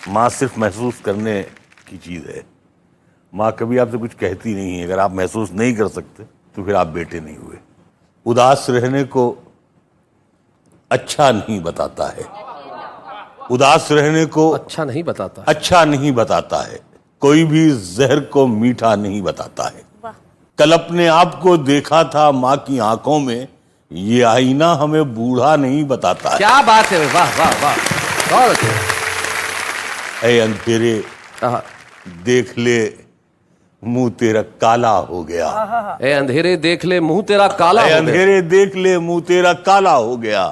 माँ सिर्फ महसूस करने की चीज है। माँ कभी आपसे कुछ कहती नहीं है। अगर आप महसूस नहीं कर सकते तो फिर आप बेटे नहीं हुए। उदास रहने को अच्छा नहीं बताता है। उदास रहने को अच्छा नहीं बताता। अच्छा नहीं बताता है। कोई भी जहर को मीठा नहीं बताता है। कल अपने आप को देखा था माँ की आंखों में, ये आईना हमें बूढ़ा नहीं बताता है। क्या बात है, वाह वाह वाह, बहुत अच्छे। ऐ अंधेरे देख ले मुंह तेरा काला हो गया। ए अंधेरे देख ले मुंह तेरा काला हो गया। अंधेरे देख ले मुंह तेरा काला हो गया।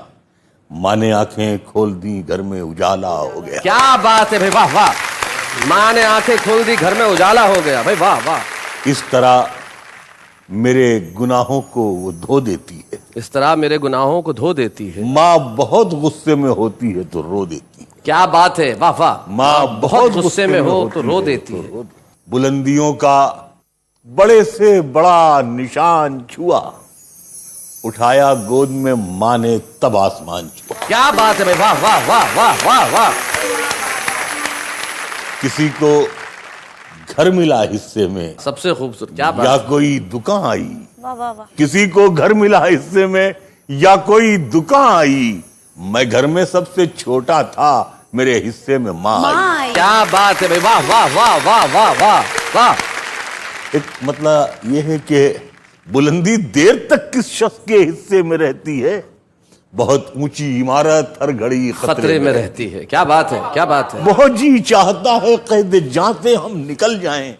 माँ ने आंखें खोल दी घर में उजाला हो गया। क्या बात है भाई, वाह वाह। माँ ने आंखें खोल दी घर में उजाला हो गया, भाई वाह वाह। इस तरह मेरे गुनाहों को वो धो देती है। इस तरह मेरे गुनाहों को धो देती है। माँ बहुत गुस्से में होती है तो रो देती है। क्या बात है, वाह वाह। माँ बहुत गुस्से में हो तो रो देती है। बुलंदियों का बड़े से बड़ा निशान छुआ, उठाया गोद में माँ ने तब आसमान छुआ। क्या बात है भाई, वाह वाह वाह वाह वाह वाह। किसी को घर मिला हिस्से में, सबसे खूबसूरत, क्या बात। या कोई दुकान आई। वाह वाह वाह। किसी को घर मिला हिस्से में या कोई दुकान आई। मैं घर में सबसे छोटा था, मेरे हिस्से में माँ आई। क्या बात है भाई, वाह वाह वाह वाह वाह वाह वाह। एक मतलब यह है कि बुलंदी देर तक किस शख्स के हिस्से में रहती है। बहुत ऊंची इमारत हर घड़ी खतरे में रहती है। क्या बात है, क्या बात है। बहुत जी चाहता है कैद जहां से हम निकल जाएं,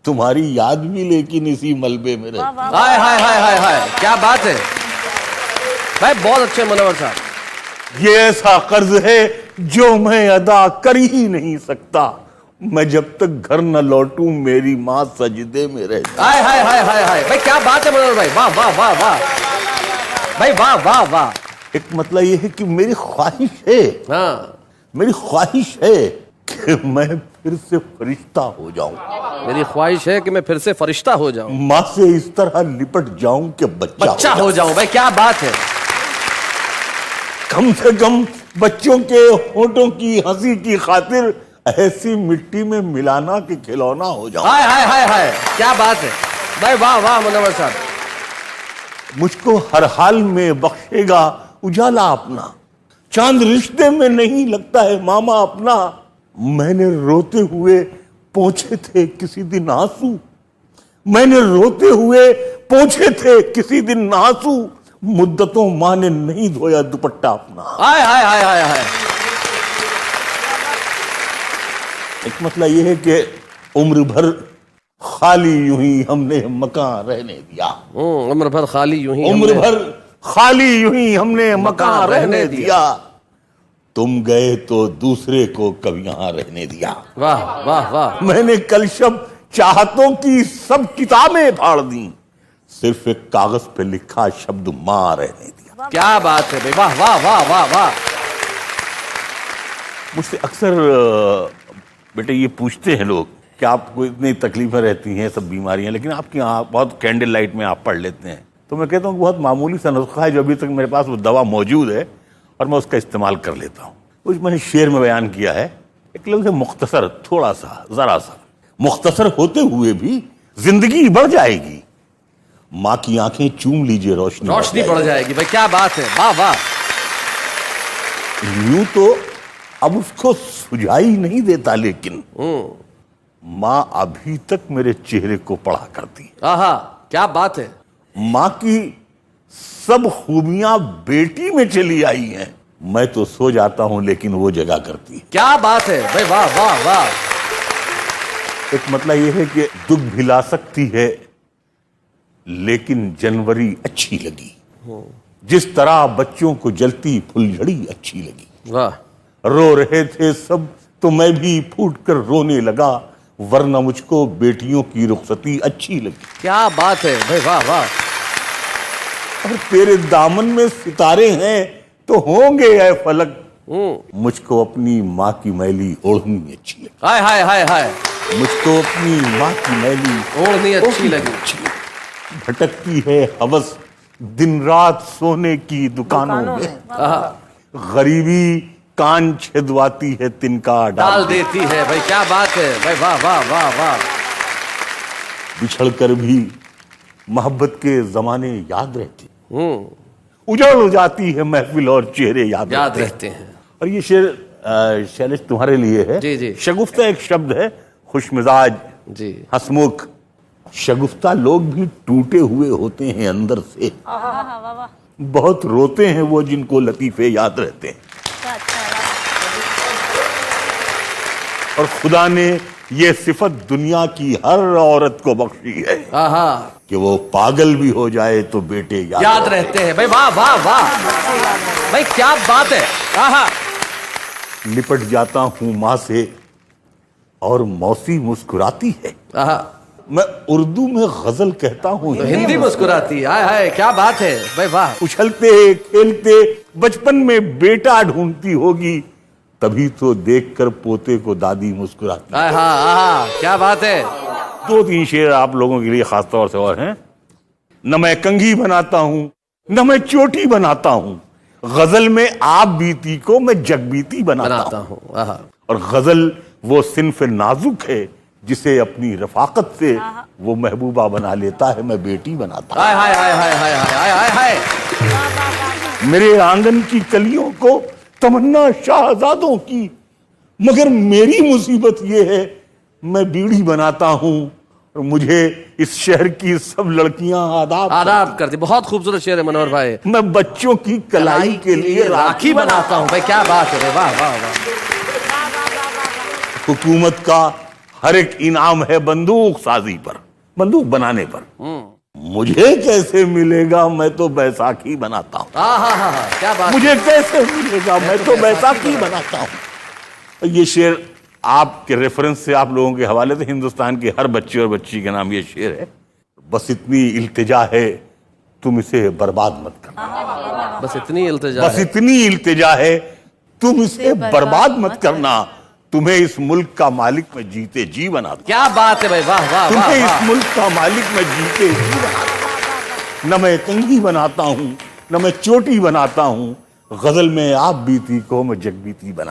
तुम्हारी याद भी लेकिन इसी मलबे में रहती है। हाय हाय हाय हाय हाय, क्या बात है भाई, बहुत अच्छे मनोहर साहब। ये ऐसा कर्ज है जो मैं अदा कर ही नहीं सकता। मैं जब तक घर न लौटूं मेरी माँ सजदे में रहती। हाय हाय हाय हाय हाय भाई, क्या बात है मनोहर भाई, वाह वाह वाह वाह भाई, वाह वाह वाह। एक मतलब ये है कि मेरी ख्वाहिश है, हाँ, मेरी ख्वाहिश है कि मैं फिर से फरिश्ता हो जाऊं। मेरी ख्वाहिश है कि मैं फिर से फरिश्ता हो जाऊं, माँ से इस तरह लिपट जाऊं कि बच्चा हो जाऊं। भाई क्या बात है। कम से कम बच्चों के होठों की हंसी की खातिर ऐसी मिट्टी में मिलाना कि खिलौना हो जाऊं। हाय हाय हाय हाय, क्या बात है भाई, वाह वाह मनोहर साहब। मुझको हर हाल में बख्शेगा उजाला अपना। चांद रिश्ते में नहीं लगता है मामा अपना। मैंने रोते हुए पोंछे थे किसी दिन आंसू। मैंने रोते हुए पोंछे थे किसी दिन आंसू। मुद्दतों माँ ने नहीं धोया दुपट्टा अपना। हाय हाय हाय हाय हाय। एक मतलब यह है कि उम्र भर खाली यूं ही हमने मकान रहने दिया। उम्र भर खाली यूं ही, उम्र भर खाली यूं ही हमने मकान रहने दिया। तुम गए तो दूसरे को कब यहां रहने दिया। वाह वाह वाह। मैंने कल शब चाहतों की सब किताबें फाड़ दी, सिर्फ एक कागज पे लिखा शब्द मां रहने दिया। क्या बात है भाई, वाह वाह वाह वाह वाह। मुझसे अक्सर बेटे ये पूछते हैं लोग कि आपको इतनी तकलीफें रहती हैं, सब बीमारियां, लेकिन आपकी बहुत कैंडल लाइट में आप पढ़ लेते हैं। तो मैं कहता हूँ बहुत मामूली सा नुस्खा है जो अभी तक मेरे पास वो दवा मौजूद है और मैं उसका इस्तेमाल कर लेता हूँ। कुछ मैंने शेर में बयान किया है, एक लफ्ज़ मुख्तसर, थोड़ा सा, जरा सा मुख्तसर होते हुए भी जिंदगी बढ़ जाएगी। माँ की आंखें चूम लीजिए, रोशनी बढ़ जाएगी। भाई क्या बात है, वाह वाह। यूं तो अब उसको सुझाई नहीं देता, लेकिन माँ अभी तक मेरे चेहरे को पढ़ा करती। आहा, क्या बात है। माँ की सब खूबियां बेटी में चली आई हैं। मैं तो सो जाता हूं लेकिन वो जगा करती है। क्या बात है भाई, वाह वाह वाह। एक मतलब यह है कि दुख भिला सकती है लेकिन जनवरी अच्छी लगी। जिस तरह बच्चों को जलती फुलझड़ी अच्छी लगी। वाह। रो रहे थे सब तो मैं भी फूट कर रोने लगा, वरना मुझको बेटियों की रुखसती अच्छी लगी। क्या बात है भाई, वाह वाह। और तेरे दामन में सितारे हैं तो होंगे ऐ फलक, मुझको अपनी माँ की मैली ओढ़नी अच्छी लगी। हाय हाय हाय हाय, मुझको अपनी माँ की मैली ओढ़नी अच्छी लगी। भटकती है हवस दिन रात सोने की दुकानों में। गरीबी कान छिदवाती है तिनका डाल देती है। भाई क्या बात है भाई, वाह वाह वाह वाह। बिछड़ कर भी मोहब्बत के जमाने याद रहते, उजड़ जाती है महफिल और चेहरे याद रहते हैं। और ये शेर शैलेश तुम्हारे लिए है। जी जी। शगुफ्ता एक शब्द है, खुशमिजाज जी, हंसमुख। शगुफ्ता लोग भी टूटे हुए होते हैं अंदर से, बहुत रोते हैं वो जिनको लतीफे याद रहते हैं। और खुदा ने ये सिफत दुनिया की हर औरत को बख्शी है कि वो पागल भी हो जाए तो बेटे याद रहते हैं। भाई वाह वाह वाह, भाई क्या बात है। लिपट जाता हूं माँ से और मौसी मुस्कुराती है। मैं उर्दू में गजल कहता हूँ, हिंदी मुस्कुराती। हाय हाय क्या बात है भाई वाह। उछलते खेलते बचपन में बेटा ढूंढती होगी, तभी तो देखकर पोते को दादी मुस्कुराती। क्या बात है। 2-3 शेर आप लोगों के लिए खास तौर से और हैं। न मैं कंघी बनाता हूं न मैं चोटी बनाता हूं, गजल में आप बीती को मैं जगबीती बनाता हूं। और गजल वो सिन्फ नाजुक है जिसे अपनी रफाकत से वो महबूबा बना लेता है, मैं बेटी बनाता हूं। हाय हाय हाय हाय हाय हाय हाय। मेरे आंगन की कलियों को तमन्ना शाहजादों की, मगर मेरी मुसीबत ये है मैं बीड़ी बनाता हूं और मुझे इस शहर की सब लड़कियां आदाब करती। बहुत खूबसूरत शेर है मनोहर भाई। मैं बच्चों की कलाई के लिए राखी बनाता हूं। भाई क्या बात है, वाह वाह वाह। हुकूमत का हर एक इनाम है बंदूक साजी पर, बंदूक बनाने पर। मुझे कैसे मिलेगा, मैं तो बैसाखी बनाता हूँ। क्या बात। मुझे कैसे मिलेगा, मैं तो बैसाखी बनाता हूँ। ये शेर आपके रेफरेंस से आप लोगों के हवाले से हिंदुस्तान के हर बच्चे और बच्ची के नाम ये शेर है। बस इतनी इल्तिजा है तुम इसे बर्बाद मत करना। बस इतनी इल्तिजा है तुम इसे बर्बाद मत करना। तुम्हें इस मुल्क का मालिक मैं जीते जी बना दूं। क्या बात है भाई, वाह वाह। तुम्हें इस मुल्क का मालिक मैं जीते जी बना दूं। न मैं कंघी बनाता हूं न मैं चोटी बनाता हूं, गजल में आप बीती को मैं जगबीती बना